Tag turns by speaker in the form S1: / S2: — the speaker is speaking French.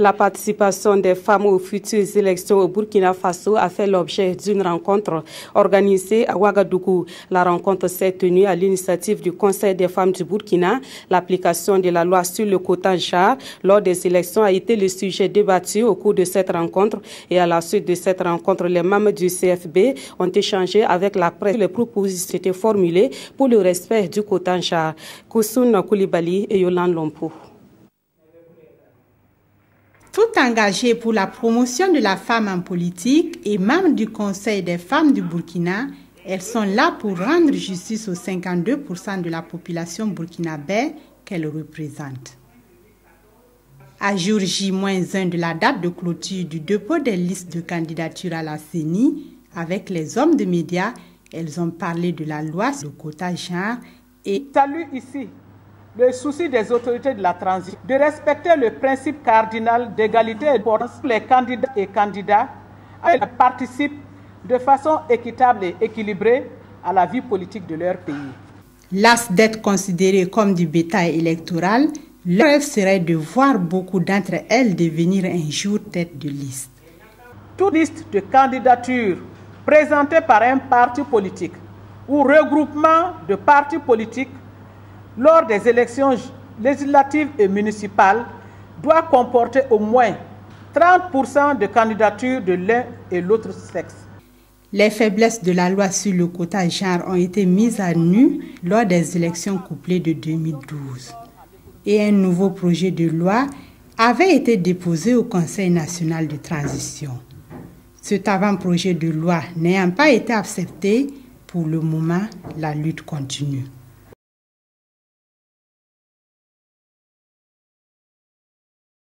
S1: La participation des femmes aux futures élections au Burkina Faso a fait l'objet d'une rencontre organisée à Ouagadougou. La rencontre s'est tenue à l'initiative du Conseil des femmes du Burkina. L'application de la loi sur le quota genre lors des élections a été le sujet débattu au cours de cette rencontre. Et à la suite de cette rencontre, les membres du CFB ont échangé avec la presse. Les propositions étaient formulées pour le respect du quota genre. Koussoun Koulibaly et Yolande Lompo.
S2: Tout engagées pour la promotion de la femme en politique et membres du Conseil des femmes du Burkina, elles sont là pour rendre justice aux 52% de la population burkinabé qu'elles représentent. À jour J-1 de la date de clôture du dépôt des listes de candidature à la CENI, avec les hommes de médias, elles ont parlé de la loi sur le quota genre et
S3: salut ici le souci des autorités de la transition de respecter le principe cardinal d'égalité pour les candidats et candidats qui participent de façon équitable et équilibrée à la vie politique de leur pays.
S2: Las d'être considérées comme du bétail électoral, leur rêve serait de voir beaucoup d'entre elles devenir un jour tête de liste.
S3: Toute liste de candidature présentée par un parti politique ou regroupement de partis politiques lors des élections législatives et municipales doit comporter au moins 30% de candidatures de l'un et l'autre sexe.
S2: Les faiblesses de la loi sur le quota genre ont été mises à nu lors des élections couplées de 2012. Et un nouveau projet de loi avait été déposé au Conseil national de transition. Cet avant-projet de loi n'ayant pas été accepté, pour le moment, la lutte continue.